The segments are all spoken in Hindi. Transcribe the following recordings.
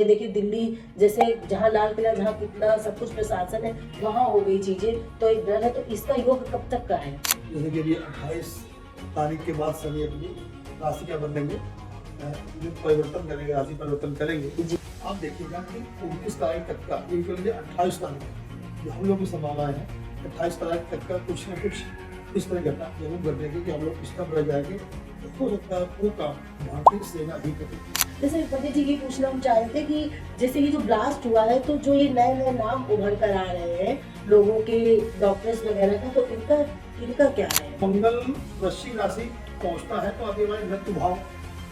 ये देखिए दिल्ली जैसे जहाँ लाल किला, जहाँ कितना सब कुछ प्रशासन है, वहाँ हो गई चीजें, तो एक डर है। तो इसका योग कब तक का है? जैसे कि अभी 28 तारीख के बाद सभी अपनी राशि क्या बदलेंगे, जो परिवर्तन करेंगे, राशि परिवर्तन करेंगे जी। आप देखिएगा कि 19 तारीख तक का, ये कह लीजिए 28 तारीख जो हम लोग की संभावना है, 28 तारीख तक का कुछ न कुछ इस तरह घटना जरूर घटेगी कि हम लोग इस तरह रह जाएंगे। तो हो सकता है वो काम भारतीय सेना भी करे। जैसे पंडित जी ये पूछना हम चाह रहे थे कि जैसे ये जो ब्लास्ट हुआ है, तो जो ये नए नए नाम उभर कर आ रहे हैं लोगों के, डॉक्टर्स वगैरह का, तो इनका क्या है? मंगल वृश्चिक राशि पहुंचता है तो अभी हमारे मृत्यु भाव,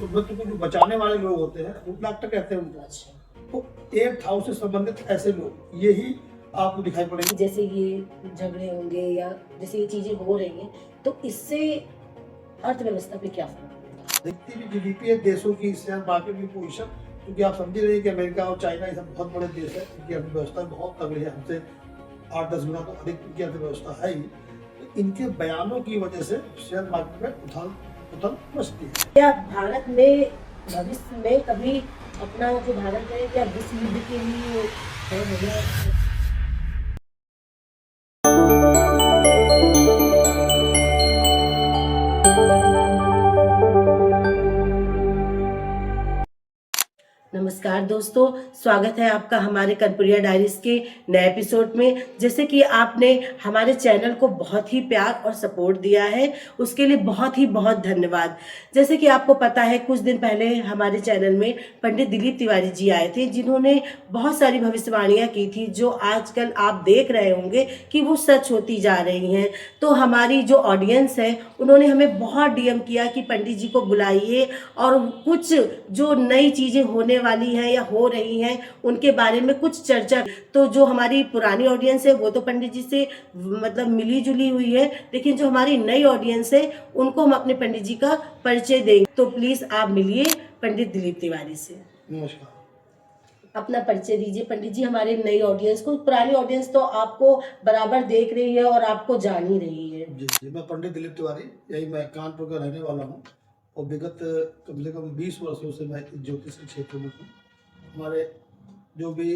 तो मृत्यु को जो बचाने वाले लोग होते हैं वो डॉक्टर कहते हैं उनको। तो 8th हाउस से संबंधित ऐसे लोग यही आपको दिखाई पड़ेंगे। जैसे ये झगड़े होंगे या जैसे ये चीजें हो रही हैं, तो इससे अर्थव्यवस्था पे क्या फर्क पड़ेगा? देखती भी जीडीपी है देशों की, शेयर मार्केट की पोजीशन, क्योंकि आप समझ रहे हैं कि अमेरिका और चाइना ये सब बहुत बड़े देश है, उनकी अर्थव्यवस्था बहुत तगड़ी है, हमसे 8-10 गुना तो अधिक उनकी अर्थव्यवस्था है ही। तो इनके बयानों की वजह से शेयर मार्केट में उथल मचती है। क्या भारत में भविष्य में कभी अपना जो भारत है, क्या विश्व युद्ध के लिए है भैया? नमस्कार दोस्तों, स्वागत है आपका हमारे कर्पूरिया डायरीज के नए एपिसोड में। जैसे कि आपने हमारे चैनल को बहुत ही प्यार और सपोर्ट दिया है, उसके लिए बहुत ही बहुत धन्यवाद। जैसे कि आपको पता है, कुछ दिन पहले हमारे चैनल में पंडित दिलीप तिवारी जी आए थे, जिन्होंने बहुत सारी भविष्यवाणियां की थी, जो आजकल आप देख रहे होंगे कि वो सच होती जा रही हैं। तो हमारी जो ऑडियंस है, उन्होंने हमें बहुत डीएम किया कि पंडित जी को बुलाइए और कुछ जो नई चीज़ें होने वाली हैं या हो रही हैं उनके बारे में कुछ चर्चा। तो जो हमारी पुरानी ऑडियंस है वो तो पंडित जी से मतलब मिली जुली हुई है, लेकिन जो हमारी नई ऑडियंस है उनको हम अपने पंडित जी का परिचय देंगे। तो प्लीज आप मिलिए पंडित दिलीप तिवारी से। नमस्कार। अपना परिचय दीजिए पंडित जी हमारे नई ऑडियंस को। पुरानी ऑडियंस तो आपको बराबर देख रही है और आपको जान ही रही है। जी जी, मैं पंडित दिलीप तिवारी, यही मैं कानपुर का रहने वाला हूँ और विगत कम से कम 20 वर्षों से मैं ज्योतिष के क्षेत्र में हूँ। हमारे जो भी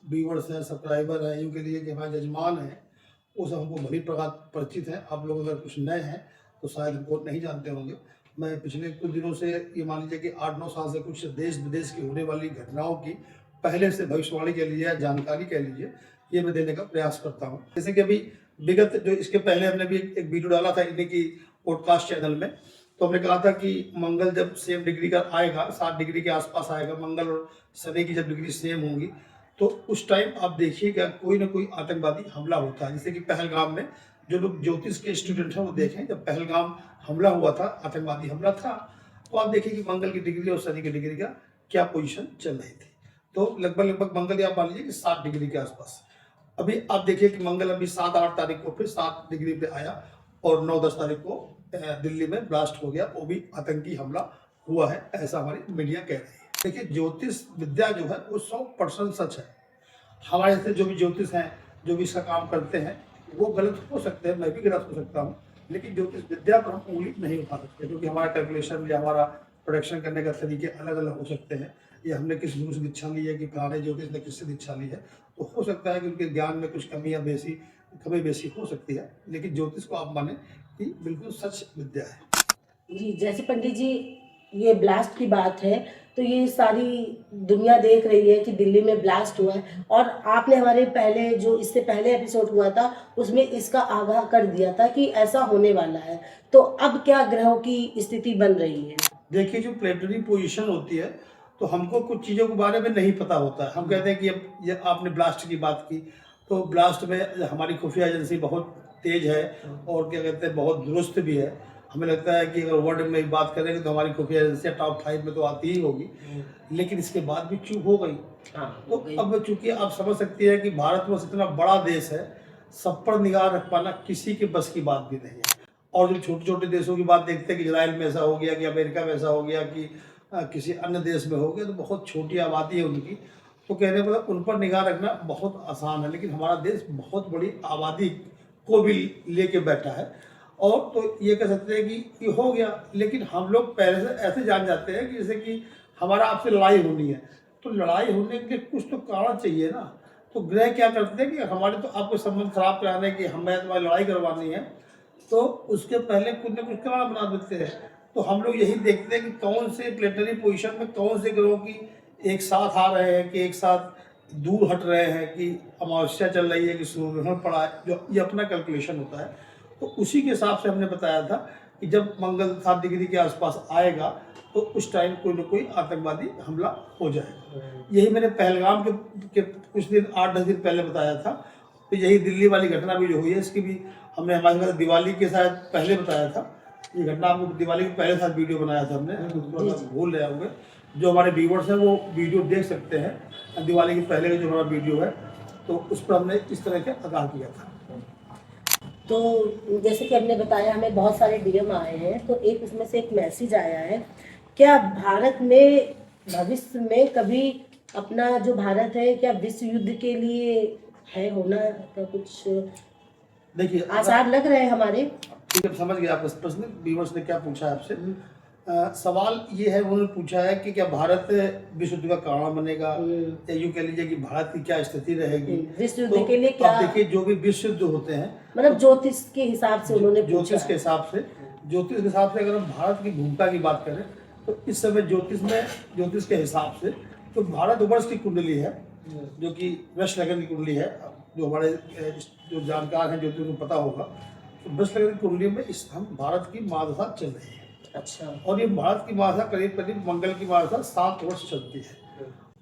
व्यूवर्स हैं, सब्सक्राइबर हैं, यूँ के लिए कि हमारे जजमान हैं, वो सब हमको भली प्रकार परिचित हैं। आप लोग अगर कुछ नए हैं तो शायद हमको नहीं जानते होंगे। मैं पिछले कुछ दिनों से, ये मान लीजिए कि 8-9 साल से, कुछ देश विदेश की होने वाली घटनाओं की पहले से भविष्यवाणी कह लीजिए या जानकारी कह लीजिए, ये मैं देने का प्रयास करता हूँ। जैसे कि अभी विगत जो इसके पहले हमने भी एक वीडियो डाला था इन्हीं की पॉडकास्ट चैनल में, तो हमने कहा था कि मंगल जब सेम डिग्री का आएगा, 7 डिग्री के आसपास आएगा, मंगल और शनि की जब डिग्री सेम होंगी, तो उस टाइम आप देखिएगा कोई ना कोई आतंकवादी हमला होता है। जैसे कि पहलगाम में, जो लोग ज्योतिष के स्टूडेंट हैं वो देखें, जब पहलगाम हमला हुआ था, आतंकवादी हमला था, तो आप देखिए कि मंगल की डिग्री और शनि की डिग्री का क्या पोजीशन चल रही थी। तो लगभग मंगल आप मान लीजिए कि 7 डिग्री के आसपास। अभी आप देखिए कि मंगल अभी 7-8 तारीख को फिर 7 डिग्री पे आया और 9-10 तारीख को दिल्ली में ब्लास्ट हो गया, वो भी आतंकी हमला हुआ है, ऐसा हमारी मीडिया कह रही है। देखिए ज्योतिष विद्या जो है वो 100% सच है। हमारे ऐसे जो भी ज्योतिष हैं, जो भी इसका काम करते हैं, वो गलत हो सकते हैं, मैं भी गलत हो सकता हूँ, लेकिन ज्योतिष विद्या पर हम उंगली नहीं उठा सकते, क्योंकि हमारा कैलकुलेशन या हमारा प्रोडक्शन करने का तरीके अलग अलग हो सकते हैं। या हमने किस गुरु से दीक्षा ली है कि पुराने ज्योतिष ने किससे दीक्षा ली है, तो हो सकता है कि उनके ज्ञान में कुछ कमी बेसी हो सकती है, लेकिन ज्योतिष को आप माने कि बिल्कुल सच विद्या है। जी, जैसे पंडित जी ये ब्लास्ट की बात है, तो ये सारी दुनिया देख रही है कि दिल्ली में ब्लास्ट हुआ है, और आपने हमारे पहले जो इससे पहले एपिसोड हुआ था उसमें इसका आगाह कर दिया था कि ऐसा होने वाला है। तो अब क्या ग्रहों की स्थिति बन रही है? देखिए जो प्लेनेटरी पोजीशन होती है, तो हमको कुछ चीज़ों के बारे में नहीं पता होता है। हम कहते हैं कि अब ये आपने ब्लास्ट की बात की, तो ब्लास्ट में हमारी खुफिया एजेंसी बहुत तेज है और क्या कहते हैं बहुत दुरुस्त भी है। हमें लगता है कि अगर वर्ल्ड में बात करेंगे तो हमारी खुफिया एजेंसी टॉप 5 में तो आती ही होगी, लेकिन इसके बाद भी चूक हो गई। तो अब चूंकि आप समझ सकती है कि भारतवर्ष इतना बड़ा देश है, सब पर निगाह रख पाना किसी के बस की बात भी नहीं है। और जो छोटे छोटे देशों की बात देखते हैं कि इजराइल में ऐसा हो गया, कि अमेरिका में ऐसा हो गया, कि किसी अन्य देश में हो गया, तो बहुत छोटी आबादी है उनकी, तो कहने मतलब उन पर निगाह रखना बहुत आसान है। लेकिन हमारा देश बहुत बड़ी आबादी को भी लेके बैठा है, और तो ये कह सकते हैं कि ये हो गया, लेकिन हम लोग पहले से ऐसे जान जाते हैं कि जैसे कि हमारा आपसे लड़ाई होनी है, तो लड़ाई होने के लिए कुछ तो कारण चाहिए ना। तो ग्रह क्या करते हैं कि हमारे तो आपको संबंध खराब कराने की हमें तुम्हारी लड़ाई करवानी है, तो उसके पहले कुछ न कुछ कारण बना देते हैं। तो हम लोग यही देखते हैं कि कौन से प्लेटरी पोजीशन में कौन से ग्रहों की एक साथ आ रहे हैं कि एक साथ दूर हट रहे हैं, कि अमावस्या चल रही है कि सूर्य ग्रहण पड़ा है, जो ये अपना कैलकुलेशन होता है। तो उसी के हिसाब से हमने बताया था कि जब मंगल 7 डिग्री के आसपास आएगा तो उस टाइम कोई न कोई आतंकवादी हमला हो जाएगा। यही मैंने पहलगाम के कुछ दिन 8-10 दिन पहले बताया था। तो यही दिल्ली वाली घटना भी जो हुई है, इसकी भी हमने हमारे घर दिवाली के शायद पहले बताया था। ये घटना आपको दिवाली के पहले साथ वीडियो बनाया था हमने, भूल रहे होंगे। जो हमारे व्यूवर्स हैं वो वीडियो देख सकते हैं, दिवाली के पहले का जो हमारा वीडियो है, तो उस पर हमने इस तरह के आगाह किया था। तो जैसे कि हमने बताया, हमें बहुत सारे डीएम आए हैं, तो एक उसमें से एक मैसेज आया है, क्या भारत में भविष्य में कभी अपना जो भारत है, क्या विश्व युद्ध के लिए है होना का कुछ देखिए आसार लग रहे हैं हमारे? ठीक है, समझ गया आप प्रश्न, व्यूवर्स ने क्या पूछा है आपसे। सवाल ये है, उन्होंने पूछा है कि क्या भारत विश्व युद्ध का कारण बनेगा, या यूँ कह लीजिए कि भारत की क्या स्थिति रहेगी विश्व युद्ध तो के लिए क्या? अब देखिए, जो भी विश्व युद्ध होते हैं, मतलब ज्योतिष के हिसाब से उन्होंने पूछा ज्योतिष के है। हिसाब से, अगर हम भारत की भूमिका की बात करें तो इस समय ज्योतिष के हिसाब से तो भारत वर्ष की कुंडली है, जो कि वृष लग्न की कुंडली है। जो हमारे जो जानकार हैं, ज्योतिष को पता होगा, तो वृष लग्न की कुंडली में इस हम भारत की महादशा चल रही है। अच्छा। और ये भारत की महादशा करीब करीब मंगल की महादशा 7 वर्ष चलती है।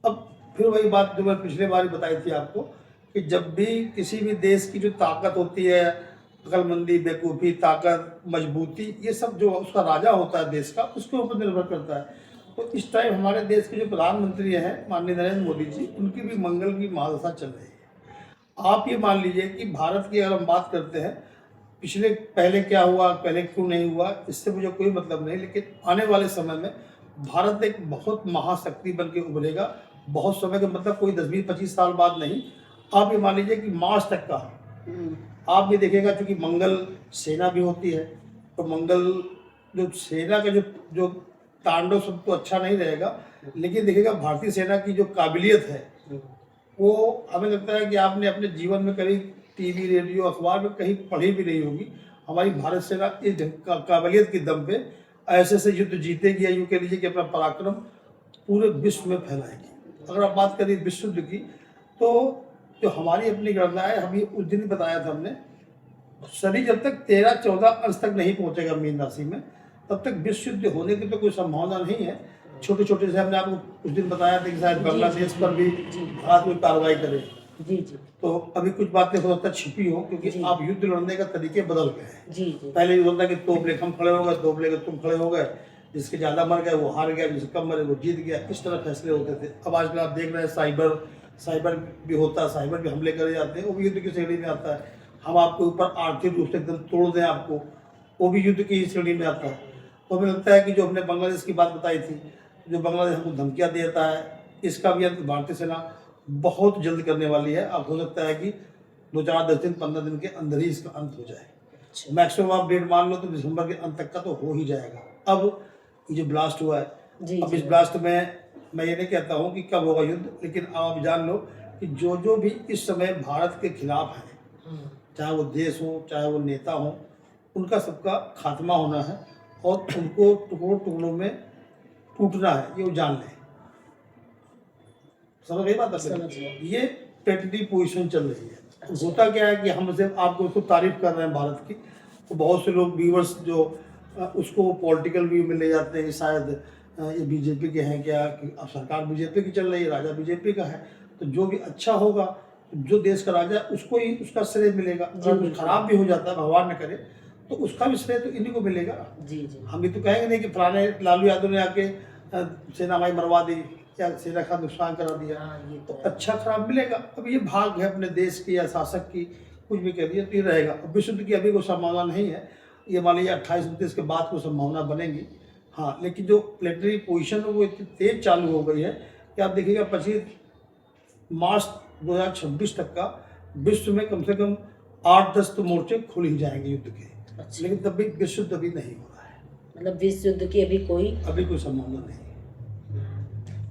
अब फिर वही बात जो मैं पिछले बार बताई थी आपको, कि जब भी किसी भी देश की जो ताकत होती है, अकलमंदी, बेवकूफ़ी, ताकत, मजबूती, ये सब जो उसका राजा होता है देश का, उसके ऊपर निर्भर करता है। तो इस टाइम हमारे देश के जो प्रधानमंत्री हैं माननीय नरेंद्र मोदी जी, उनकी भी मंगल की महादशा चल रही है। आप ये मान लीजिए कि भारत की अगर हम बात करते हैं, पहले क्या हुआ, पहले क्यों नहीं हुआ, इससे मुझे कोई मतलब नहीं, लेकिन आने वाले समय में भारत एक बहुत महाशक्ति बन के उभरेगा। बहुत समय का मतलब कोई 10-20-25 साल बाद नहीं। आप ये मान लीजिए कि मार्च तक का आप ये देखिएगा, क्योंकि मंगल सेना भी होती है, तो मंगल जो सेना का जो तांडव सब तो अच्छा नहीं रहेगा, लेकिन देखिएगा भारतीय सेना की जो काबिलियत है, वो हमें लगता है कि आपने अपने जीवन में कभी टीवी, रेडियो, अखबार में कहीं पढ़ी भी नहीं होगी। हमारी भारत सेना इस काबिलियत के दम पे ऐसे ऐसे युद्ध जीतेगी, या यूँ कह लीजिए कि अपना पराक्रम पूरे विश्व में फैलाएगी। अगर आप बात करें विश्व युद्ध की, तो जो हमारी अपनी गणना है, हम ये उस दिन ही बताया था हमने, शनि जब तक 13-14 अंश तक नहीं पहुंचेगा मीन राशि में, तब तक विश्व युद्ध होने की तो कोई संभावना नहीं है। छोटे छोटे से हमने आपको उस दिन बताया था कि शायद बांग्लादेश पर भी भारत कोई कार्रवाई करे। जी। तो अभी कुछ बातें हो सकता है छिपी हो, क्योंकि आप युद्ध लड़ने का तरीके बदल गए हैं। जी। पहले ये होता कि तोप लेके हम खड़े हो गए, तोप लेके तुम खड़े हो गए, जिसके ज्यादा मर गए वो हार गया, जिसके कम मरे वो जीत गया, इस तरह फैसले होते थे। अब आजकल आप देख रहे हैं साइबर भी होता है, साइबर भी हमले करे जाते हैं, वो भी युद्ध की श्रेणी में आता है। हम आपके ऊपर आर्थिक रूप से एकदम तोड़ दें आपको, वो भी युद्ध की श्रेणी में आता है। तो हमें लगता है कि जो हमने बांग्लादेश की बात बताई थी, जो बांग्लादेश हमको धमकियाँ देता है, इसका भी अंत भारतीय सेना बहुत जल्द करने वाली है। अब हो सकता है कि 2-4-10 दिन 15 दिन के अंदर ही इसका अंत हो जाए। मैक्सिमम आप डेट मान लो तो दिसंबर के अंत तक का तो हो ही जाएगा। अब ये जो ब्लास्ट हुआ है, अब इस ब्लास्ट में मैं ये नहीं कहता हूँ कि कब होगा युद्ध, लेकिन आप जान लो कि जो भी इस समय भारत के खिलाफ हैं, चाहे वो देश हो, चाहे वो नेता हो, उनका सबका खात्मा होना है और उनको टुकड़ों टुकड़ों में टूटना है, ये वो जान लें। समझ गई बात? ये टेंटेटिव पोजीशन चल रही है। होता क्या है कि हम सिर्फ आपको उसको तारीफ कर रहे हैं भारत की, तो बहुत से लोग व्यूवर्स जो उसको पॉलिटिकल व्यू में ले जाते हैं कि शायद ये बीजेपी के हैं क्या, कि अब सरकार बीजेपी की चल रही है, राजा बीजेपी का है, तो जो भी अच्छा होगा, जो देश का राजा उसको ही उसका श्रेय मिलेगा। अगर कुछ खराब भी हो जाता है, भगवान न करे, तो उसका भी श्रेय तो इन्हीं को मिलेगा। हम भी तो कहेंगे नहीं कि फलाने लालू यादव ने आके सेना भाई मरवा दी या सेना का नुकसान करा दिया, तो अच्छा खराब मिलेगा। अब ये भाग है अपने देश की या शासक की, कुछ भी कह दिया तो ये रहेगा। अब विश्व युद्ध की अभी कोई संभावना नहीं है, ये मान लीजिए 28-29 के बाद कोई संभावना बनेगी। हाँ, लेकिन जो प्लेटरी पोजीशन है वो इतनी तेज चालू हो गई है कि आप देखिएगा 25 मार्च 2026 तक का विश्व में कम से कम 8-10 तो मोर्चे खुल ही जाएंगे युद्ध के। लेकिन तब भी विश्व युद्ध अभी नहीं हो रहा है, मतलब विश्व युद्ध की अभी कोई संभावना नहीं है।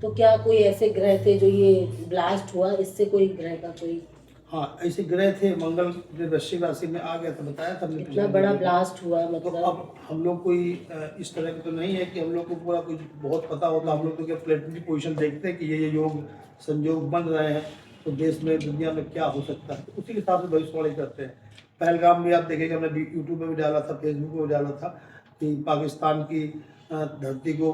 तो क्या कोई ऐसे ग्रह थे जो ये ब्लास्ट हुआ, इससे कोई ग्रह का कोई हाँ, ऐसे ग्रह थे। मंगल जो वृश्चिक राशि में आ गया था, बताया था हमने इतना पिछले बड़ा वीडियो में। ब्लास्ट हुआ, तो मतलब अब हम लोग कोई इस तरह का तो नहीं है कि हम लोग को पूरा कुछ बहुत पता होता। हम लोग तो क्या प्लेनेटरी पोजीशन देखते हैं कि ये योग संयोग बन रहे हैं तो देश में दुनिया में क्या हो सकता है, तो उसी के हिसाब से भविष्यवाणी करते हैं। पहलगाम भी आप देखेंगे, हमने यूट्यूब में भी डाला था, फेसबुक में भी डाला था कि पाकिस्तान की धरती को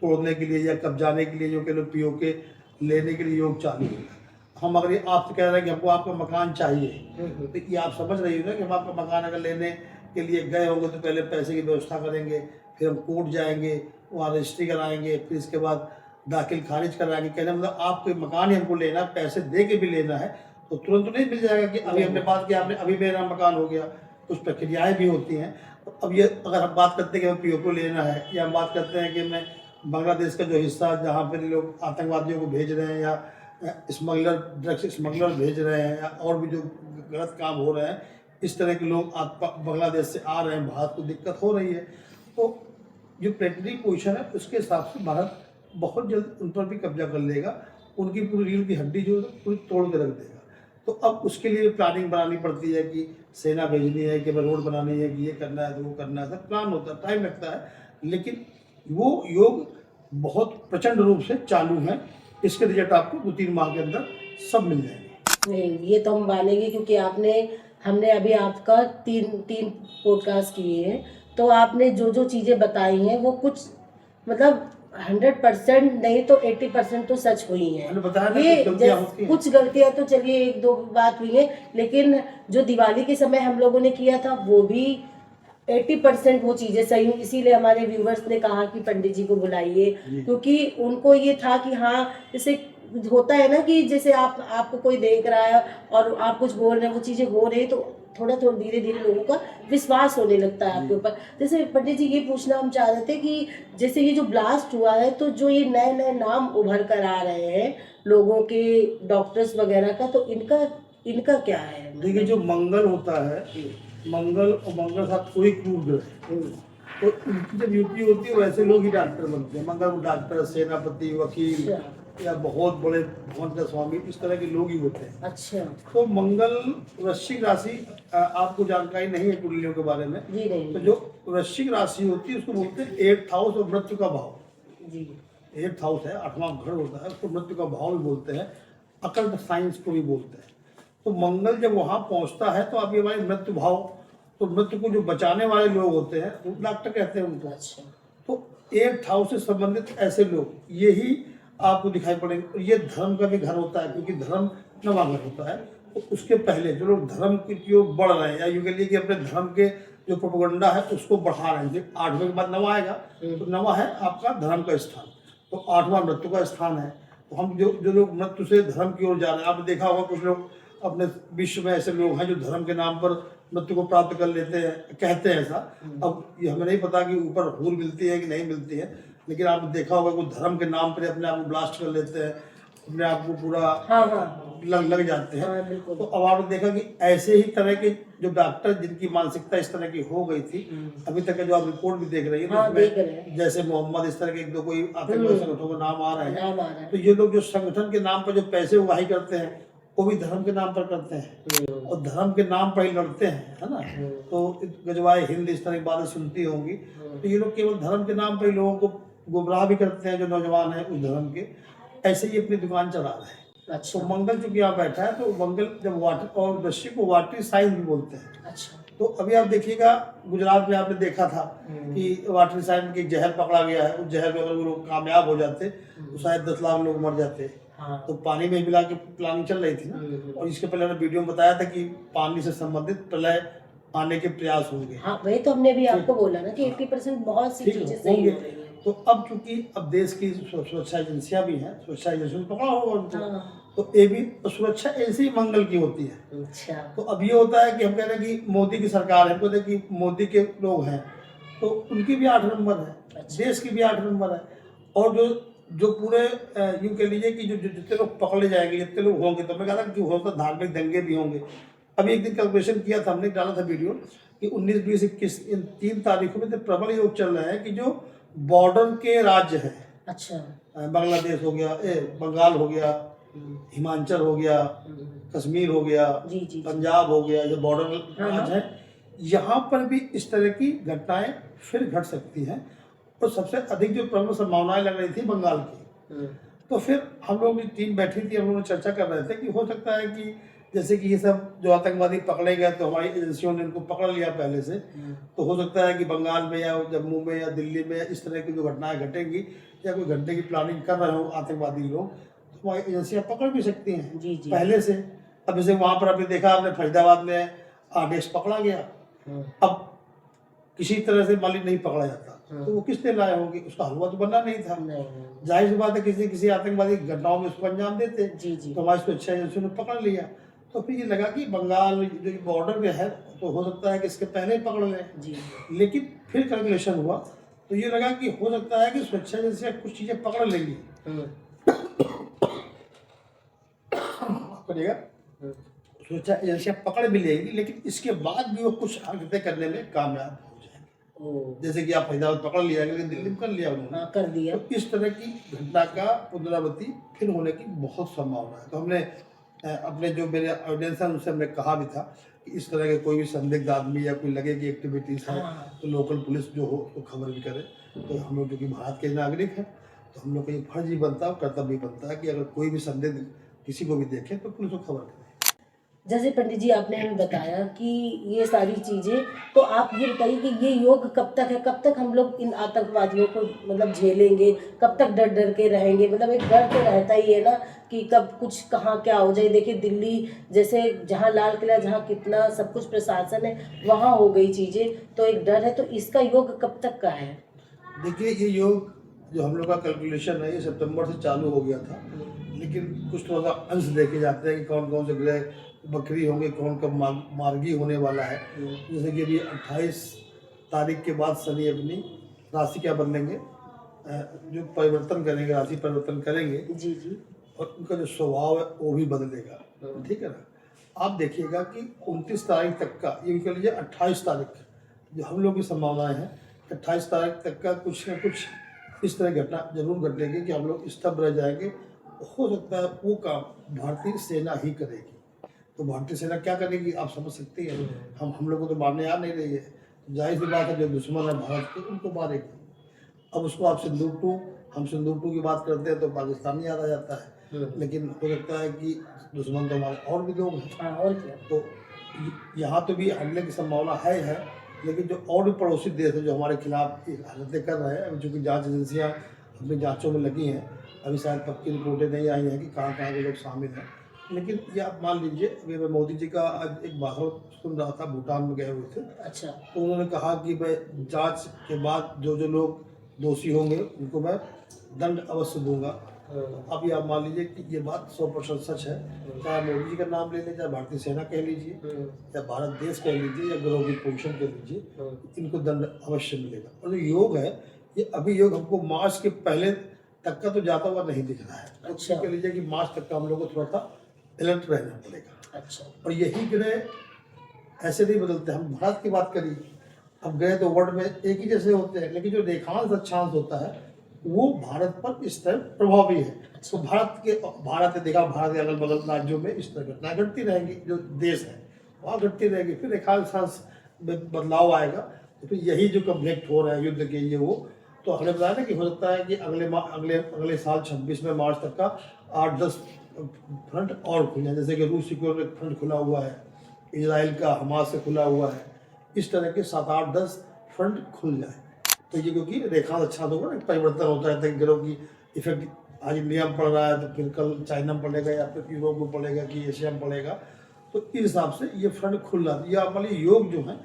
तोड़ने के लिए या कब्जाने के लिए जो कि लोग पीओके लेने के लिए योग चालू है। हम अगर ये आपसे कह रहे हैं कि हमको आपका मकान चाहिए, तो ये आप समझ रही हो ना कि हम आपका मकान अगर लेने के लिए गए होंगे तो पहले पैसे की व्यवस्था करेंगे, फिर हम कोर्ट जाएंगे, वहाँ रजिस्ट्री कराएंगे, फिर इसके बाद दाखिल खारिज कराएंगे। कहने मतलब आपको मकान ही हमको लेना है, पैसे दे के भी लेना है, तो तुरंत तो नहीं मिल जाएगा कि अभी हमने बात की आपने अभी मेरा मकान हो गया। कुछ प्रक्रियाएँ भी होती हैं। तो अब ये अगर हम बात करते हैं कि हमें पीओके लेना है, या हम बात करते हैं कि मैं बांग्लादेश का जो हिस्सा जहाँ पर लोग आतंकवादियों को भेज रहे हैं या स्मगलर ड्रग्स स्मगलर भेज रहे हैं या और भी जो गलत काम हो रहे हैं, इस तरह के लोग बांग्लादेश से आ रहे हैं, भारत को दिक्कत हो रही है। तो जो प्लेनेटरी पोजीशन है उसके हिसाब से भारत बहुत जल्द उन पर भी कब्जा कर लेगा, उनकी पूरी रीढ़ की हड्डी जो है पूरी तोड़ के रख देगा। तो अब उसके लिए प्लानिंग बनानी पड़ती है कि सेना भेजनी है, कि रोड बनानी है, कि ये करना है, तो वो करना है, सब प्लान होता है, टाइम लगता है। लेकिन वो योग बहुत प्रचंड रूप से चालू है। इसके रिजल्ट आपको 2-3 माह के अंदर सब मिल जाएंगे। नहीं, ये तो हम मानेंगे क्योंकि हमने अभी आपका तीन पॉडकास्ट किए हैं, तो आपने जो जो चीज़ें बताई हैं वो कुछ मतलब 100% नहीं तो 80% तो सच हुई हैं। मैंने बताया ना, ये कुछ गलतियां होती हैं। कुछ गलतियां तो चलिए 1-2 बात हुई है, लेकिन जो दिवाली के समय हम लोगों ने किया था वो भी 80% वो चीजें सही हुई। इसीलिए हमारे व्यूवर्स ने कहा कि पंडित जी को बुलाइए, क्योंकि उनको ये था कि हाँ, जैसे होता है ना कि जैसे आपको कोई देख रहा है और आप कुछ बोल रहे हैं, वो चीजें हो रही, तो थोड़ा थोड़ा धीरे धीरे लोगों का विश्वास होने लगता है आपके ऊपर। जैसे पंडित जी ये पूछना हम चाह रहे थे कि जैसे ये जो ब्लास्ट हुआ है, तो जो ये नए नए नाम उभर कर आ रहे हैं लोगों के, डॉक्टर्स वगैरह का, तो इनका क्या है? देखिए, जो मंगल होता है, मंगल और मंगल साथ कोई क्रूर ग्रह है, तो उनकी जब ड्यूटी होती है वैसे लोग ही डॉक्टर बनते हैं। मंगल डॉक्टर, सेनापति, वकील या बहुत बड़े भवन का स्वामी, इस तरह के लोग ही होते हैं। अच्छा। तो मंगल वृश्चिक राशि, आपको जानकारी नहीं है कुंडलियों के बारे में? जी नहीं। तो जो वृश्चिक राशि होती है उसको बोलते हैं 8th हाउस और मृत्यु का भाव। जी। 8th हाउस है, 8वां घर होता है, उसको मृत्यु का भाव भी बोलते हैं, अकल्ट साइंस को भी बोलते हैं। तो मंगल जब वहाँ पहुँचता है तो आप ये हमारे मृत्यु भाव, तो मृत्यु को जो बचाने वाले लोग होते हैं वो डॉक्टर कहते हैं उनको। अच्छा। तो 8th हाउस से संबंधित ऐसे लोग यही आपको दिखाई पड़ेंगे। और ये धर्म का भी घर होता है, क्योंकि धर्म नवा घर होता है। तो उसके पहले जो लोग धर्म की ओर बढ़ रहे हैं, या यूँ कह लीजिए कि अपने धर्म के जो प्रोपेगेंडा है उसको बढ़ा रहे हैं, 8वें के बाद नवा आएगा, तो नवा है आपका धर्म का स्थान, तो 8वां मृत्यु का स्थान है। तो हम जो लोग मृत्यु से धर्म की ओर जा रहे हैं, आपने देखा होगा कुछ लोग अपने विश्व में ऐसे लोग हैं जो धर्म के नाम पर मृत्यु को प्राप्त कर लेते हैं, कहते हैं ऐसा। अब ये हमें नहीं पता कि ऊपर हूर मिलती है कि नहीं मिलती है, लेकिन आपने देखा होगा कि धर्म के नाम पर अपने आप को ब्लास्ट कर लेते हैं, अपने आप को पूरा लग जाते हैं। तो अब आपने देखा कि ऐसे ही तरह के जो डॉक्टर जिनकी मानसिकता इस तरह की हो गई थी, अभी तक जो आप रिपोर्ट भी देख रही है, जैसे मोहम्मद, इस तरह के 1-2 कोई आतंकवादी संगठनों का नाम आ रहे हैं, तो ये लोग जो संगठन के नाम पर जो पैसे उगाही करते हैं वो भी धर्म के नाम पर करते हैं, और धर्म के नाम पर ही लड़ते हैं, है ना। तो गजवाए हिंद, इस तरह की बातें सुनती होंगी। तो ये लोग केवल धर्म के नाम पर ही लोगों को गुमराह भी करते हैं, जो नौजवान हैं उस धर्म के, ऐसे ही अपनी दुकान चला रहे हैं। अच्छा। तो मंगल चूंकि यहाँ बैठा है, तो मंगल जब वाटर, और वृश्चिक को वाटरी साइन भी बोलते हैं। अच्छा। तो अभी आप देखिएगा, गुजरात में आपने देखा था कि वाटरी साइन की जहर पकड़ा गया है, उस जहर में अगर वो लोग कामयाब हो जाते तो शायद 10 लाख लोग मर जाते। हाँ। तो पानी में मिला के प्लानिंग चल रही थी ना, और इसके पहले वीडियो में बताया था कि पानी से संबंधित प्रलय आने के प्रयास होंगे। हाँ, वही तो हमने भी आपको बोला ना कि 80% बहुत सी चीजें सही हो रही हैं। तो अब चूंकि अब देश की सुरक्षा एजेंसियां भी हैं, सुरक्षा एजेंसियों को पकड़ा होगा उनको। हाँ। तो ये भी सुरक्षा ऐसी मंगल की होती है। अच्छा। तो अब ये होता है कि हम कह रहे हैं कि मोदी की सरकार है, तो कि मोदी के लोग हैं, तो उनकी भी 8 नंबर है। अच्छा। देश की भी 8 नंबर है। और जो पूरे यूँ कह लीजिए कि जो जितने लोग पकड़े जाएंगे, जितने लोग होंगे, तो मैं कहा था कि हो सकता धार्मिक दंगे भी होंगे। अभी एक दिन कैलकुलेशन किया था, हमने डाला था वीडियो कि 19, 20, 21 इन 3 तारीखों में तो प्रबल योग चल रहा है कि जो बॉर्डर के राज्य हैं। अच्छा। बांग्लादेश हो गया, बंगाल हो गया, हिमाचल हो गया, कश्मीर हो गया, जी जी पंजाब हो गया, जो बॉर्डर हाँ, राज्य है, यहाँ पर भी इस तरह की घटनाएं फिर घट सकती हैं। और सबसे अधिक जो प्रमुख संभावनाएं लग रही थी बंगाल की। तो फिर हम लोग की टीम बैठी थी, हम लोग चर्चा कर रहे थे कि हो सकता है कि जैसे कि ये सब जो आतंकवादी पकड़े गए तो हमारी एजेंसियों ने इनको पकड़ लिया पहले से, तो हो सकता है कि बंगाल में या जम्मू में या दिल्ली में इस तरह की जो घटनाएं घटेंगी या कोई घटने की प्लानिंग कर रहे हो आतंकवादी लोग, तो हमारी एजेंसियां पकड़ भी सकती हैं जी जी पहले से। अब जैसे वहाँ पर आपने देखा, आपने फरीदाबाद में आदेश पकड़ा गया, अब किसी तरह से मालिक नहीं पकड़ा जाता तो वो किसने लाए होंगे, उसका हलवा तो बनना नहीं था। जाहिर सी बात है किसी आतंकवादी घटनाओं में उसको अंजाम देते, जी जी तो हमारी सुरक्षा एजेंसियों ने पकड़ लिया। तो फिर ये लगा कि बंगाल जो बॉर्डर पे है तो हो सकता है कि इसके पहले ही पकड़ लें, जी लेकिन फिर कैलकुलेशन हुआ तो ये लगा कि हो सकता है कि सुरक्षा एजेंसियां कुछ चीजें पकड़ लेंगी, करेगा सुरक्षा एजेंसियां पकड़ भी लेंगी, लेकिन इसके बाद भी वो कुछ हरकतें करने में कामयाब हो जाएंगे। जैसे कि आप फरीदाबाद पकड़ लिया, लेकिन दिल्ली में कर लिया उन्होंने, हाँ, कर दिया। तो इस तरह की घटना का पुनरावृत्ति फिर होने की बहुत संभावना है। तो हमने अपने जो मेरे ऑडियंस है उनसे हमने कहा भी था कि इस तरह के कोई भी संदिग्ध आदमी या कोई लगे कि एक्टिविटीज है तो लोकल पुलिस जो हो तो खबर भी करे। तो हम लोग जो कि भारत के नागरिक हैं तो हम लोग का ये फर्ज ही बनता है, कर्तव्य बनता है कि अगर कोई भी संदिग्ध किसी को भी देखे तो पुलिस को खबर करे। जैसे पंडित जी आपने हमें बताया कि ये सारी चीजें, तो आप ये बताइए कि ये योग कब तक है, कब तक हम लोग इन आतंकवादियों को मतलब झेलेंगे, कब तक डर डर के रहेंगे? मतलब एक डर तो रहता ही है ना कि कब कुछ कहाँ क्या हो जाए। देखिए दिल्ली जैसे जहाँ लाल किला, जहाँ कितना सब कुछ प्रशासन है, वहाँ हो गई चीजें, तो एक डर है। तो इसका योग कब तक का है? देखिए ये योग जो हम लोग का कैलकुलेशन है ये सितंबर से चालू हो गया था, लेकिन कुछ थोड़ा सा अंश देखे जाते हैं कि कौन कौन से ग्रह बकरी होंगे, कौन कब मार्गी होने वाला है। जैसे कि अभी 28 तारीख के बाद शनि अपनी राशि क्या बदलेंगे, जो परिवर्तन करेंगे, राशि परिवर्तन करेंगे जी जी और उनका जो स्वभाव है वो भी बदलेगा, ठीक है ना। आप देखिएगा कि 29 तारीख तक का, ये कह लीजिए 28 तारीख जो हम लोग की संभावनाएं हैं, 28 तारीख तक का कुछ न कुछ इस तरह घटना जरूर घटेगी कि हम लोग स्तब्ध रह जाएंगे। हो सकता है वो काम भारतीय सेना ही करेगी। तो भारतीय सेना क्या करेगी आप समझ सकते हैं, हम लोग को तो मारने आ नहीं रही है, जाहिर सी बात है जो दुश्मन है भारत के उनको मारेगी। अब उसको आप हम सिंदूर 2 की बात करते हैं तो पाकिस्तानी याद आ जाता है, लेकिन हो सकता है कि दुश्मन तो हमारे और भी लोग हैं। और क्या? तो यहाँ तो भी हमले की संभावना है, लेकिन जो और भी पड़ोसी देश है जो हमारे खिलाफ हरकतें कर रहे हैं, चूँकि जांच एजेंसियाँ अपनी जांचों में लगी हैं, अभी शायद पक्की रिपोर्टें नहीं आई हैं कि कहाँ कहाँ के लोग शामिल हैं। लेकिन ये आप मान लीजिए, अभी मैं मोदी जी का आज एक भाषण सुन रहा था, भूटान में गए हुए थे। अच्छा। तो उन्होंने कहा कि मैं जांच के बाद जो जो लोग दोषी होंगे उनको मैं दंड अवश्य दूंगा। अब ये आप मान लीजिए कि ये बात 100% सच है, चाहे मोदी जी का नाम ले लें, चाहे भारतीय सेना कह लीजिए या भारत देश कह लीजिए या गृह की पोजीशन कह लीजिए, इनको दंड अवश्य मिलेगा। और जो योग है ये अभी योग हमको मार्च के पहले तक का तो जाता हुआ नहीं दिख रहा है। अच्छा। कह लीजिए कि मार्च तक का हम लोग को थोड़ा सा अलर्ट रहना पड़ेगा। अच्छा। और यही ग्रह ऐसे नहीं बदलते। हम भारत की बात करिए, अब ग्रह तो वर्ल्ड में एक ही जैसे होते हैं, लेकिन जो रेखांश अक्षांश होता है वो भारत पर इस तरह प्रभावी है। तो भारत ने देखा, भारत के अगल बगल राज्यों में इस तरह घटनाएं घटती रहेंगी, जो देश है वहाँ घटती रहेगी, फिर रेखांश में बदलाव आएगा। तो फिर यही जो कॉन्फ्लिक्ट हो रहा है युद्ध के ये वो, तो हमने बताया ना कि हो सकता है कि अगले साल 26 मार्च तक का 8-10 फ्रंट और खुल जाए। जैसे कि रूस यूक्रेन में फ्रंट खुला हुआ है, इजराइल का हमास से खुला हुआ है, इस तरह के 7-8-10 फ्रंट खुल जाए। तो ये क्योंकि रेखा अच्छा होगा ना, परिवर्तन होता रहता है ग्रहों की इफेक्ट। आज इंडिया में पड़ रहा है तो फिर कल चाइना में पड़ेगा या फिर यूरोप में पड़ेगा कि एशिया में पड़ेगा। तो इस हिसाब से ये फ्रंट खुल रहा है। ये हमारे योग जो है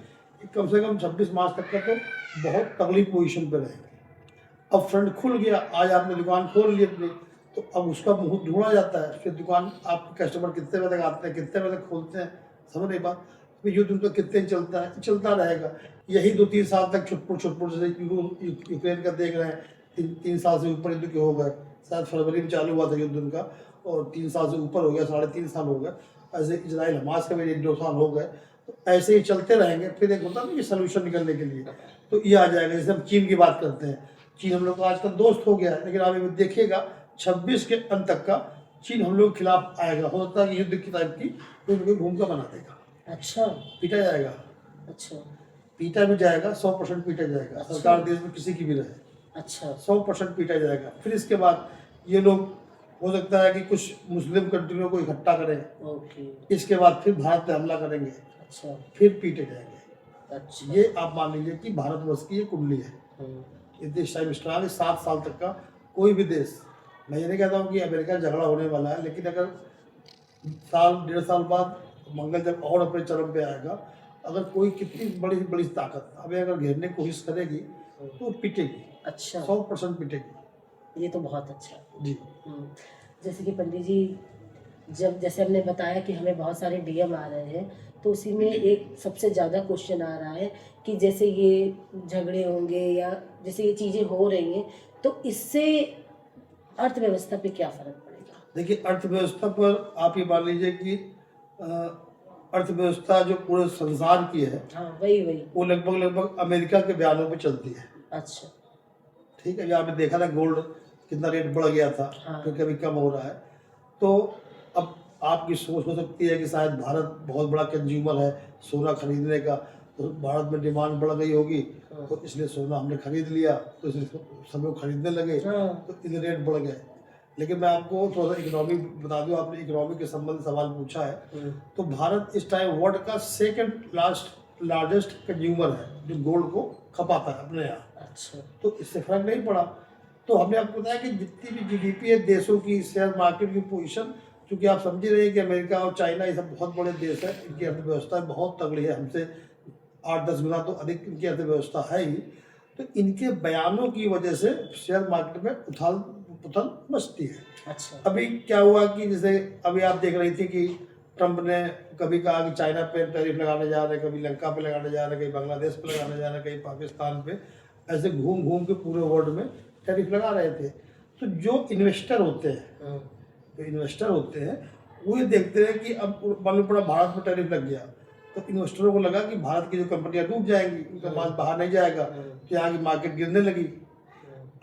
कम से कम 26 मार्च तक का तो बहुत तगड़ी पोजीशन पे रहेंगे। अब फ्रंट खुल गया, आज आपने दुकान खोल ली अपनी, तो अब उसका मुहूर्त ढूंढा जाता है। फिर दुकान आपके कस्टमर कितने बजे तक आते हैं, कितने बजे तक खोलते हैं, समझ नहीं बात। तो युद्ध उनका कितने चलता है, चलता रहेगा। यही 2-3 साल तक छुटपुट जैसे यूक्रेन का देख रहे हैं, 3 साल से ऊपर युद्ध के हो गए। शायद फरवरी में चालू हुआ था युद्ध उनका और 3 साल से ऊपर हो गया, 3.5 साल हो गए। ऐसे इजराइल हमास का भी 1-2 साल हो गए। तो ऐसे ही चलते रहेंगे। फिर एक होता है ना कि सोल्यूशन निकलने के लिए, तो ये आ जाएगा। जैसे हम चीन की बात करते हैं, चीन हम लोग का आजकल दोस्त हो गया है, लेकिन आप अभी देखिएगा 26 के अंत तक का चीन हम लोग के खिलाफ आएगा। हो सकता है कि युद्ध की टाइप की कोई भूमिका बना देगा। अच्छा। पीटा जाएगा, अच्छा। पीटा भी जाएगा, 100% पीटा जाएगा। अच्छा। सरकार देश में किसी की भी रहे, अच्छा। 100% पीटा जाएगा। फिर इसके बाद ये लोग हो सकता है कि कुछ मुस्लिम कंट्रियों को इकट्ठा करें, ओके। इसके बाद फिर भारत पे हमला करेंगे, अच्छा। फिर पीटे जाएंगे। अच्छा। ये आप मान लीजिए कि भारतवर्ष की ये कुंडली है। हम्म, ये देश टाइम स्ट्रांग 7 साल तक का कोई भी देश, मैं ये नहीं कहता हूँ कि अमेरिका झगड़ा होने वाला है, लेकिन अगर साल 1.5 साल बाद मंगल जब और अपने चरम पे आएगा, अगर कोई कितनी बड़ी बड़ी ताकत हमें अगर घेरने की कोशिश करेगी तो वो पिटेगी, अच्छा। 100% पिटेगी। ये तो बहुत अच्छा है। जी। जैसे कि पंडित जी, जब जैसे हमने बताया कि हमें बहुत सारे डीएम आ रहे हैं, तो उसी में एक सबसे ज़्यादा क्वेश्चन आ रहा है कि जैसे ये झगड़े होंगे या जैसे ये चीज़ें हो रही हैं, तो इससे अर्थव्यवस्था पे क्या फ़र्क पड़ेगा? देखिए, अर्थव्यवस्था पर आप ये मान लीजिए कि अर्थव्यवस्था जो पूरे संसार की है, हाँ, वही। वो लगभग लगभग अमेरिका के बयानों पे चलती है। अच्छा। ठीक है, जो आपने देखा था गोल्ड कितना रेट बढ़ गया था, हाँ। फिर कभी कम हो रहा है। तो अब आपकी सोच हो सकती है कि शायद भारत बहुत बड़ा कंज्यूमर है सोना खरीदने का, तो भारत में डिमांड बढ़ गई होगी, हाँ। तो इसलिए सोना हमने खरीद लिया, तो इसलिए सब लोग खरीदने लगे, हाँ। तो इसलिए रेट बढ़ गए। लेकिन मैं आपको थोड़ा सा इकोनॉमी बता दूं, आपने इकोनॉमी के संबंध सवाल पूछा है, तो भारत इस टाइम वर्ल्ड का सेकंड लार्जेस्ट कंज्यूमर है जो गोल्ड को खपाता है अपने यहाँ। अच्छा। तो इससे फर्क नहीं पड़ा। तो हमने आपको बताया कि जितनी भी जीडीपी है देशों की, शेयर मार्केट की पोजीशन, क्योंकि आप समझ ही रहे हैं कि अमेरिका और चाइना ये सब बहुत बड़े देश है, इनकी अर्थव्यवस्था बहुत तगड़ी है, हमसे 8-10 गुना तो अधिक इनकी अर्थव्यवस्था है ही। तो इनके बयानों की वजह से शेयर मार्केट में उथल पुथल मचती है। अच्छा। अभी क्या हुआ कि जैसे अभी आप देख रही थी कि ट्रंप ने कभी कहा कि चाइना पे टैरिफ लगाने जा रहे हैं, कभी लंका पे लगाने जा रहे हैं, कहीं बांग्लादेश पे लगाने जा रहे हैं, कहीं पाकिस्तान पे, ऐसे घूम घूम के पूरे वर्ल्ड में टैरिफ लगा रहे थे। तो जो इन्वेस्टर होते हैं, वो ये देखते हैं कि अब मालूम पड़ा भारत में टैरिफ लग गया, तो इन्वेस्टरों को लगा कि भारत की जो कंपनियां डूब जाएंगी, उनका माल बाहर नहीं जाएगा, तो यहाँ की मार्केट गिरने लगी।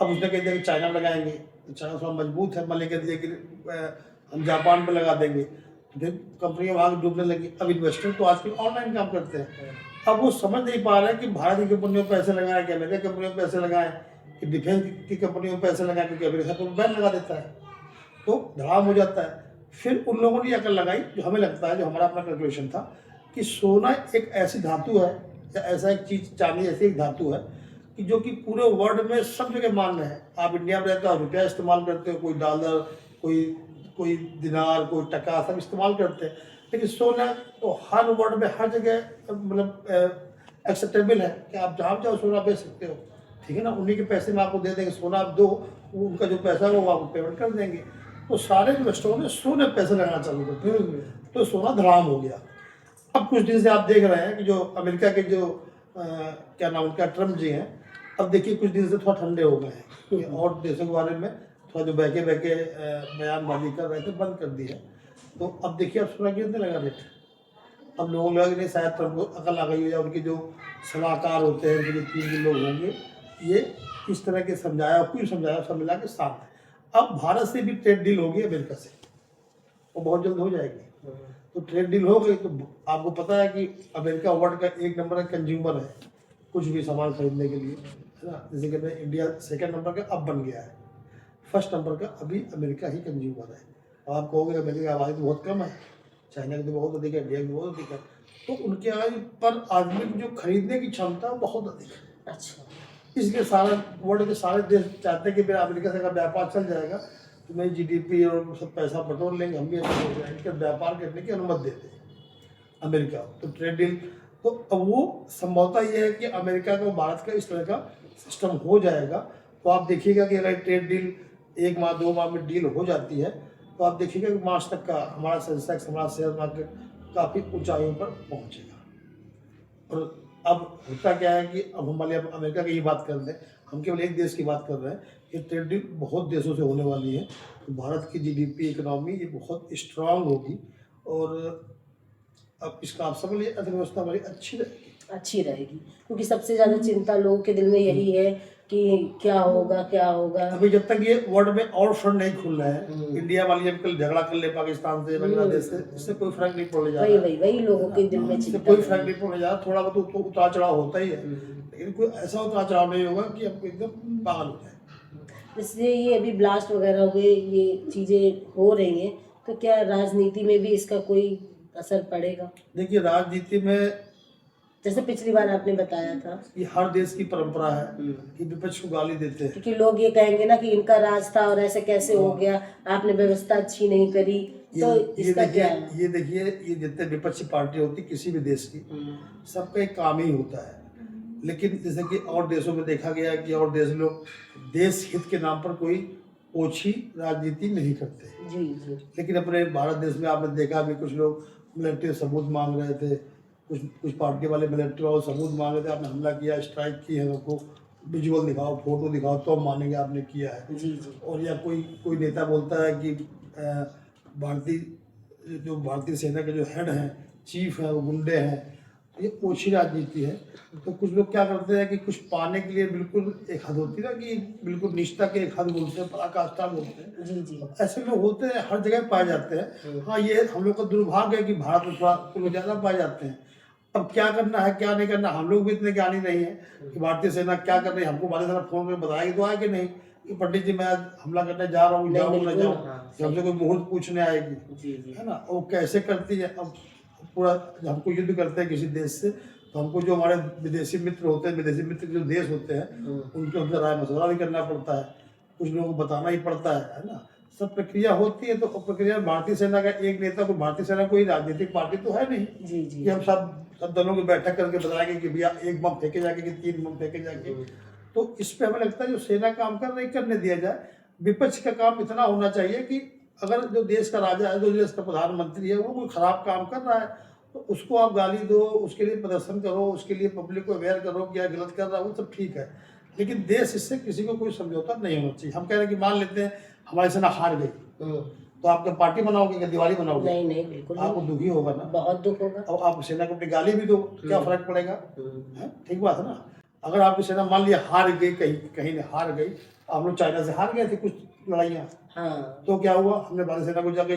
अब उसने कह दिया कि चाइना लगाएंगे, तो चाइना थोड़ा मजबूत है, मान कह दिया कि हम जापान पर लगा देंगे, तो फिर कंपनियां वहाँ डूबने लगी। अब इन्वेस्टर तो आजकल ऑनलाइन काम करते हैं, अब वो समझ नहीं पा रहे हैं कि भारत की कंपनियों में पैसे लगाएं कि अमेरिका की कंपनियों में पैसे लगाएं कि डिफेंस की कंपनियों में पैसे लगाएं, क्योंकि अमेरिका तो बैन लगा देता है, तो धड़ाम हो जाता है। फिर उन लोगों ने अकल लगाई, जो हमें लगता है, जो हमारा अपना कैलकुलेशन था, कि सोना एक ऐसी धातु है या ऐसा एक चीज़, चांदी ऐसी एक धातु है कि जो कि पूरे वर्ल्ड में सब जगह मान्य है। आप इंडिया में रहते हो, रुपया इस्तेमाल करते हो, कोई डॉलर, कोई दिनार, कोई टका, सब इस्तेमाल करते हैं, लेकिन सोना तो हर वर्ल्ड में हर जगह मतलब एक्सेप्टेबल है कि आप जहाँ जाओ सोना बेच सकते हो, ठीक है ना। उन्हीं के पैसे में आपको दे देंगे, सोना आप दो, वो उनका जो पैसा है वो आपको पेमेंट कर देंगे। तो सारे इन्वेस्टरों ने सोने पैसे लगाना चालू कर दिए, तो सोना धड़ाम हो गया। अब कुछ दिन से आप देख रहे हैं कि जो अमेरिका के जो क्या नाम उनका, ट्रम्प जी हैं, अब देखिए कुछ दिन से थोड़ा ठंडे हो गए हैं और देशों के बारे में थोड़ा जो बहके बयानबाजी कर रहे थे बंद कर दी है। तो अब देखिए अब सोना गिरने लगा रेट। अब लोगों को लगा कि नहीं, शायद ट्रम्प को अकल आ गई हो, या उनके जो सलाहकार होते हैं, उनके जो 3 लोग होंगे, ये इस तरह के समझाया, कुछ समझाया, सब मिला के साथ है। अब भारत से भी ट्रेड डील होगी अमेरिका से, वो बहुत जल्द हो जाएगी। तो ट्रेड डील हो गई तो आपको पता है कि अमेरिका वर्ल्ड का 1 नंबर का कंज्यूमर है कुछ भी सामान खरीदने के लिए, है ना। जैसे कि इंडिया 2nd नंबर का अब बन गया है, 1st नंबर का अभी अमेरिका ही कंज्यूमर है। अब आप कहोगे अमेरिका की आबादी तो बहुत कम है, चाइना की तो बहुत अधिक है, इंडिया की बहुत अधिक है, तो उनके आबादी पर आदमी की जो खरीदने की क्षमता है बहुत अधिक है। अच्छा। इसलिए सारा वर्ल्ड के सारे देश चाहते हैं कि मेरा अमेरिका से अगर व्यापार चल जाएगा तो मेरी जीडीपी और सब पैसा बटोर लेंगे, हम भी ऐसे हो जाएंगे कि व्यापार करने की अनुमति देते हैं अमेरिका। तो ट्रेड डील, तो अब वो संभवतः ये है कि अमेरिका का भारत का इस तरह का सिस्टम हो जाएगा। तो आप देखिएगा कि अगर ट्रेड डील 1 माह 2 माह में डील हो जाती है, तो आप देखिएगा कि मार्च तक का हमारा सेंसेक्स, हमारा शेयर मार्केट काफ़ी ऊंचाइयों पर पहुंचेगा। और अब होता क्या है कि अब हम अमेरिका की ही बात कर रहे हैं, हम केवल एक देश की बात कर रहे हैं, ये ट्रेड डील बहुत देशों से होने वाली है। तो भारत की जीडीपी, इकोनॉमी ये बहुत स्ट्रांग होगी, और अब इसका आप समझ लीजिए अर्थव्यवस्था हमारी अच्छी रहेगी। क्योंकि सबसे ज़्यादा चिंता लोगों के दिल में यही है, कि क्या होगा क्या होगा। अभी जब तक ये वर्ल्ड में और फ्रंट नहीं खुल रहा है, इंडिया वाली हम कल झगड़ा कर ले पाकिस्तान से, बांग्लादेश से, इससे कोई फर्क नहीं पड़ने जा रहा वही है। वही वही लोगों के दिल में इससे चिंता कोई फर्क नहीं पड़ने जा रहा। थोड़ा बहुत तो उतार चढ़ाव होता ही है, लेकिन कोई ऐसा उतार चढ़ाव नहीं होगा कि हमको एकदम पागल हो जाए। इसलिए ये अभी ब्लास्ट वगैरह हो गए, ये चीजें हो रही हैं, तो क्या राजनीति में भी इसका कोई असर पड़ेगा? देखिए, राजनीति में जैसे पिछली बार आपने बताया था, ये हर देश की परंपरा है कि विपक्ष को गाली देते हैं। क्योंकि लोग ये कहेंगे ना कि इनका राज था और ऐसे कैसे हो गया, आपने व्यवस्था अच्छी नहीं करी, तो इसका क्या है? ये देखिए, ये जितने विपक्षी पार्टी होती किसी भी देश की, सबका एक काम ही होता है। लेकिन जैसे कि और देशों में देखा गया है कि और देश लोग देश हित के नाम पर कोई ओछी राजनीति नहीं करते। जी जी। लेकिन अपने भारत देश में आपने देखा भी, कुछ लोग मिलिट्री सबूत मांग रहे थे, कुछ पार्टी वाले मिलिट्री वाले सबूत मांग रहे थे, आपने हमला किया, स्ट्राइक की है, उनको विजुअल दिखाओ, फोटो दिखाओ, तो हम मानेंगे आपने किया है। जी जी। और या कोई नेता बोलता है कि भारतीय सेना के जो हेड हैं, चीफ हैं, वो गुंडे हैं, ये ओछी राजनीति है। तो कुछ लोग क्या करते हैं कि कुछ पाने के लिए, बिल्कुल एक हद होती है ना कि बिल्कुल निष्ठा के एक हद बोलते हैं, पराकाष्ठा बोलते हैं। जी जी। ऐसे लोग होते हैं, हर जगह पाए जाते हैं। हाँ, ये हम लोग का दुर्भाग्य है कि भारत में थोड़ा कुछ ज़्यादा पाए जाते हैं। अब क्या करना है क्या नहीं करना, हम लोग भी इतने ज्ञानी नहीं है कि भारतीय सेना क्या कर रही है। हमको भारतीय सेना फोन में बताएगी तो आए कि नहीं कि पंडित जी मैं आज हमला करने जा रहा हूँ, जाऊँ ना जाऊँ, हमसे कोई मुहूर्त पूछने आएगी, जी जी। है ना। वो कैसे करती है। अब पूरा हमको युद्ध करते हैं किसी देश से, तो हमको जो हमारे विदेशी मित्र होते हैं, विदेशी मित्र जो देश होते हैं, उनके हमसे राय मशवरा भी करना पड़ता है, कुछ लोगों को बताना ही पड़ता है ना। सब प्रक्रिया होती है। तो प्रक्रिया में भारतीय सेना का एक नेता को, भारतीय सेना कोई राजनीतिक पार्टी तो है नहीं जी जी। कि हम सब दलों की बैठक करके बताएंगे कि भैया एक बम फेंके जाके कि 3 बम फेंके जाके। तो इस पे हमें लगता है जो सेना काम कर रही करने दिया जाए। विपक्ष का काम इतना होना चाहिए कि अगर जो देश का राजा है, जो देश का प्रधानमंत्री है, वो कोई खराब काम कर रहा है तो उसको आप गाली दो, उसके लिए प्रदर्शन करो, उसके लिए पब्लिक को अवेयर करो क्या गलत कर रहा है, वो सब ठीक है। लेकिन देश इससे किसी को कोई समझौता नहीं होना चाहिए। हम कह रहे हैं कि मान लेते हैं हमारी सेना हार गई, तो आप क्या पार्टी बनाओगे, क्या दिवाली बनाओगे? नहीं नहीं, बिल्कुल आपको दुखी होगा ना, बहुत दुख होगा। और आप सेना को अपनी गाली भी दो, क्या फर्क पड़ेगा? है ठीक बात है ना। अगर आपकी सेना मान लिया हार गई, कहीं हार गई, हम लोग चाइना से हार गए थे कुछ लड़ाइयाँ, हाँ। तो क्या हुआ, हमने भारतीय सेना को जाके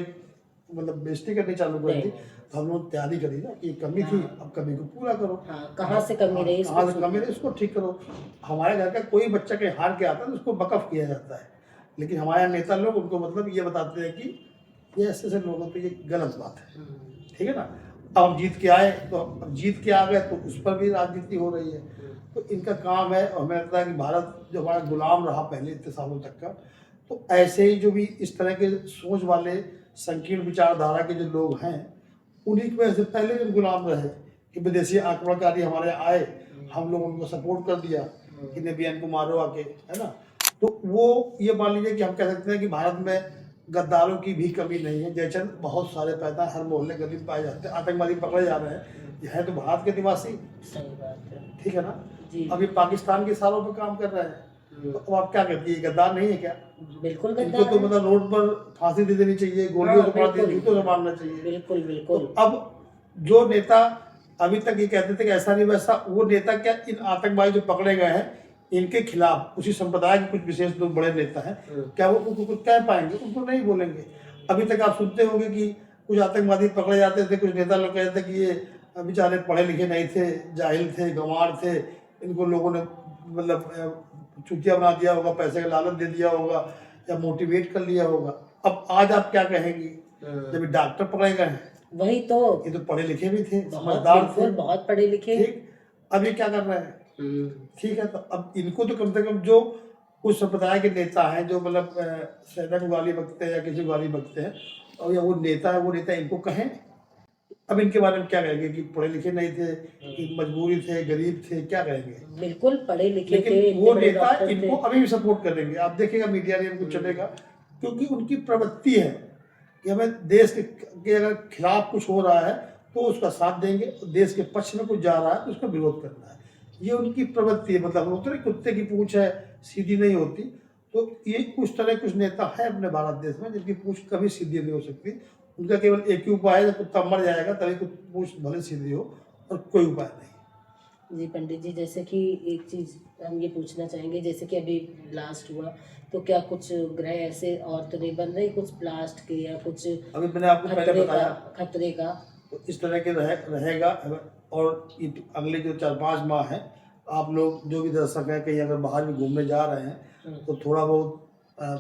मतलब बेइज्जती करनी चालू कर दी। तो हम लोग तैयारी करी ना कि कमी थी, अब कमी को पूरा करो। कहाँ से कमी रही, कहाँ से कमी रही, इसको ठीक करो। हमारे घर का कोई बच्चा कहीं हार के आता है तो उसको बकफ किया जाता है, लेकिन हमारे नेता लोग उनको मतलब ये बताते हैं कि ये ऐसे लोगों पे ये गलत बात है, ठीक है ना। अब हम जीत के आए, तो अब जीत के आ गए तो उस पर भी राजनीति हो रही है। तो इनका काम है, और हमें लगता है कि भारत जो हमारा गुलाम रहा पहले इतने सालों तक का, तो ऐसे ही जो भी इस तरह के सोच वाले संकीर्ण विचारधारा के जो लोग हैं, उन्हीं की वजह से पहले भी गुलाम रहे कि विदेशी आक्रमणकारी हमारे आए, हम लोग उनको सपोर्ट कर दिया कि नेबियन को मारो आके, है ना। तो वो ये मान लीजिए कि हम कह सकते हैं कि भारत में गद्दारों की भी कमी नहीं है। जयचंद बहुत सारे पैदा हर मोहल्ले गली में पाए जाते हैं, आतंकवादी पकड़े जा रहे हैं, ये है तो भारत के निवासी, सही बात है। ठीक है ना। जी। अभी पाकिस्तान के सालों पे काम कर रहे हैं, तो अब आप क्या कहती है, गद्दार नहीं है क्या? बिल्कुल इनको गद्दार तो है। मतलब रोड पर फांसी दे देनी चाहिए, गोलियों से मार बिल्कुल। जूतों से मारना चाहिए। बिल्कुल बिल्कुल। तो अब जो नेता अभी तक ये कहते थे कि ऐसा नहीं वैसा, वो नेता क्या इन आतंकवादी जो पकड़े गए हैं इनके खिलाफ, उसी संप्रदाय के कुछ विशेष लोग बड़े नेता हैं, क्या वो उनको कुछ कह पाएंगे? उनको नहीं बोलेंगे। अभी तक आप सुनते होंगे कि कुछ आतंकवादी पकड़े जाते थे, कुछ नेता लोग कहते थे कि ये बेचारे पढ़े लिखे नहीं थे, जाहिल थे, गंवार थे, इनको लोगों ने मतलब चुतिया बना दिया होगा, पैसे का लालच दे दिया होगा, या मोटिवेट कर लिया होगा। अब आज आप क्या कहेंगी जब डॉक्टर पकड़े गए हैं? वही तो, ये तो पढ़े लिखे भी थे, समझदार थे, बहुत पढ़े लिखे। ठीक। अब ये क्या कर रहे हैं? ठीक है, तो अब इनको तो कम से कम जो उस संप्रदाय के नेता हैं, जो मतलब सेना को गाली बकते हैं या किसी को गाली बकते हैं, और या वो नेता है, वो नेता इनको कहें। अब इनके बारे में क्या कहेंगे कि पढ़े लिखे नहीं थे, कि मजबूरी थे, गरीब थे, क्या कहेंगे? बिल्कुल पढ़े लिखे थे, लेकिन वो इतने बड़े नेता डॉक्टर इनको थे। अभी भी सपोर्ट करेंगे, आप देखिएगा मीडिया ने इनको चलेगा, क्योंकि उनकी प्रवृत्ति है कि हमें देश के अगर खिलाफ कुछ हो रहा है तो उसका साथ देंगे, देश के पक्ष में कुछ जा रहा है तो उसका विरोध करना है, ये उनकी प्रवृत्ति है। मतलब होता है कुत्ते की पूंछ है सीधी नहीं होती, तो ये उस तरह कुछ नेता है अपने भारत देश में जिनकी पूंछ कभी सीधी नहीं हो सकती। उनका केवल एक ही उपाय है, जब कुत्ता मर जाएगा तभी पूंछ भले सीधी हो, और कोई उपाय नहीं। जी पंडित जी, जैसे कि एक चीज हम ये पूछना चाहेंगे, जैसे कि अभी ब्लास्ट हुआ तो क्या कुछ ग्रह ऐसे और तो नहीं बन रहे, कुछ ब्लास्ट के या कुछ अभी मैंने आपको पहले खतरे का बताया, खतरे का? तो इस तरह के रहेगा। और ये अगले जो 4-5 माह है, आप लोग जो भी दर्शक हैं कहीं अगर बाहर भी घूमने जा रहे हैं तो थोड़ा बहुत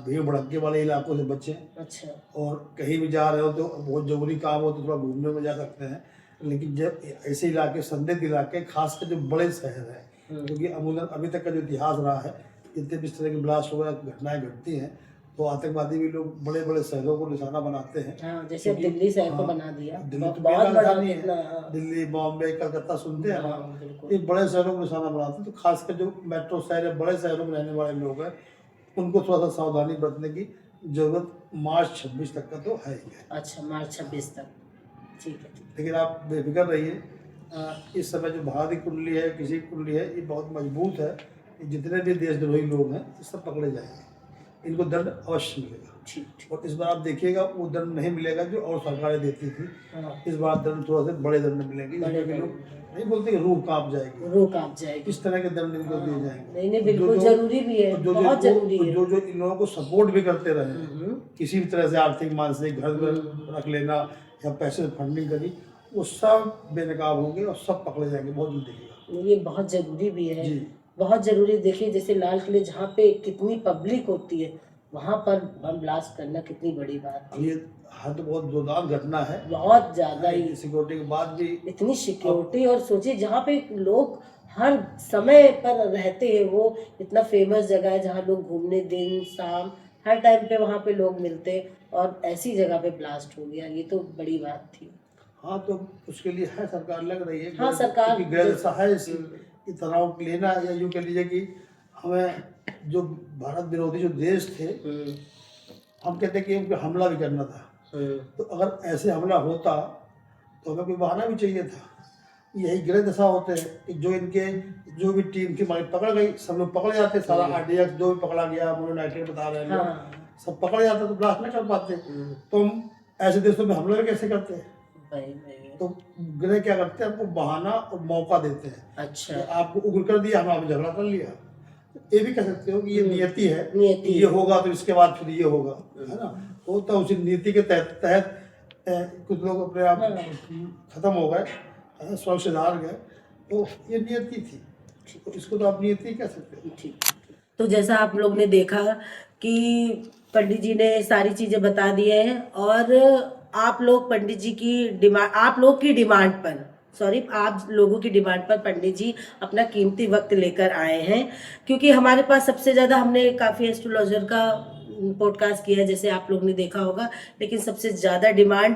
भीड़ भड़के वाले इलाकों से बचें। अच्छा। और कहीं भी जा रहे हो तो बहुत ज़रूरी काम हो तो थोड़ा घूमने में जा सकते हैं, लेकिन जब ऐसे इलाके, संदिग्ध इलाके, खासकर जो बड़े शहर हैं, क्योंकि अमूमन अभी तक का जो इतिहास रहा है, जितने भी इस तरह की ब्लास्ट वगैरह घटनाएं घटती हैं तो आतंकवादी भी लोग बड़े बड़े शहरों को निशाना बनाते हैं। हाँ, जैसे दिल्ली शहर को बना दिया, दिल्ली तो बहुत बेकार बड़ा नहीं कितना। है, दिल्ली, बॉम्बे, कलकत्ता सुनते हैं ना, बिल्कुल। ये बड़े शहरों को निशाना बनाते हैं। तो खासकर जो मेट्रो शहर है, बड़े शहरों में रहने वाले लोग हैं, उनको थोड़ा सा सावधानी बरतने की जरूरत मार्च 26 तक का तो है ही है। अच्छा, मार्च 26 तक, ठीक है। लेकिन आप बेफिक्र रहिए, इस समय जो भारत की कुंडली है, किसी की कुंडली है, ये बहुत मजबूत है। जितने भी देशद्रोही लोग हैं ये सब पकड़े जाएंगे, इनको दंड अवश्य मिलेगा। ठीक। और इस बार आप देखिएगा वो दंड नहीं मिलेगा जो और सरकारें देती थी। हाँ। इस बार दंड थोड़ा से बड़े दंड मिलेंगे, जिसमें कि लोग नहीं बोलते कि रूह कांप जाएगी, रूह कांप जाएगी, इस तरह के दंड इनको दिए जाएंगे। नहीं नहीं, बिल्कुल जरूरी भी है, बहुत जरूरी है। जो इन लोगों को सपोर्ट भी करते रहे किसी भी तरह से, आर्थिक, मानसिक, घर में रख लेना या पैसे से फंडिंग करी, वो सब बेनकाब होंगे और सब पकड़े जाएंगे बहुत जल्दी। ये बहुत जरूरी भी है जी, बहुत जरूरी। देखिए जैसे लाल किले जहाँ पे कितनी पब्लिक होती है, वहाँ पर बम ब्लास्ट करना कितनी बड़ी बात अब ये हद बहुत जोरदार घटना है, बहुत ज्यादा ही। सिक्योरिटी के बाद भी इतनी सिक्योरिटी, और सोचिए जहाँ पे लोग हर समय पर रहते हैं, वो इतना फेमस जगह है जहाँ लोग घूमने दिन शाम हर टाइम पे वहाँ पे लोग मिलते हैं, और ऐसी जगह पे ब्लास्ट हो गया, ये तो बड़ी बात थी। हाँ, तो उसके लिए है सरकार लग रही है। हाँ, सरकार गैर सहाय की तनाव लेना, या यूँ कह लीजिए कि हमें जो भारत विरोधी जो देश थे, हम कहते हैं कि उनको हमला भी करना था। तो अगर ऐसे हमला होता तो हमें कोई बहाना भी चाहिए था। यही ग्रह दशा होते हैं कि जो इनके जो भी टीम की मारी पकड़ गई, सब लोग पकड़ जाते, सारा RDX जो भी पकड़ा गया, यूनाइटेड बता रहे हैं लोग, सब पकड़ जाते तो ब्लास्ट नहीं कर पाते। तो हम ऐसे देशों में हमला कैसे करते हैं? तो ग्रह क्या करते हैं, हमको बहाना और मौका देते हैं। अच्छा, तो आपको उग्र कर दिया, हम आपने झगड़ा कर लिया। ये भी कह सकते हो कि ये नियति है, नियति। ये होगा तो इसके बाद फिर ये होगा, है ना। वो तो उसी नीति के तहत कुछ लोग अपने आप खत्म हो गए, स्वर्ग से हार गए, तो ये नियति थी। तो इसको तो आप नियति कह सकते हो। ठीक। तो जैसा आप लोग ने देखा कि पंडित जी ने सारी चीजें बता दी हैं, और आप लोग पंडित जी की डिमांड, आप लोग की डिमांड पर, सॉरी, आप लोगों की डिमांड पर पंडित जी अपना कीमती वक्त लेकर आए हैं, क्योंकि हमारे पास सबसे ज़्यादा, हमने काफ़ी एस्ट्रोलॉजर का पॉडकास्ट किया है जैसे आप लोग ने देखा होगा, लेकिन सबसे ज़्यादा डिमांड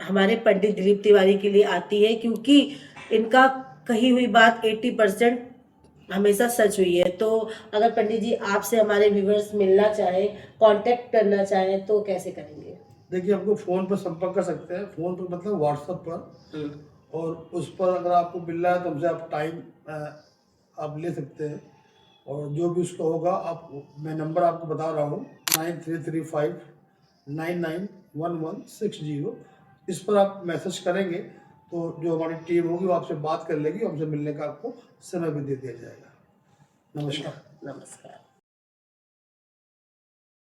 हमारे पंडित दिलीप तिवारी के लिए आती है, क्योंकि इनका कही हुई बात 80% हमेशा सच हुई है। तो अगर पंडित जी आपसे हमारे व्यूवर्स मिलना चाहें, कांटेक्ट करना चाहें, तो कैसे करेंगे? देखिए, आपको फ़ोन पर संपर्क कर सकते हैं, फ़ोन पर मतलब व्हाट्सएप पर, और उस पर अगर आपको मिल रहा है तो हमसे आप टाइम आप ले सकते हैं। और जो भी उसका होगा, आप, मैं नंबर आपको बता रहा हूँ, 9335991160। इस पर आप मैसेज करेंगे तो जो हमारी टीम होगी वो आपसे बात कर लेगी, हमसे मिलने का आपको समय भी दे दिया जाएगा। नमस्कार। नमस्कार।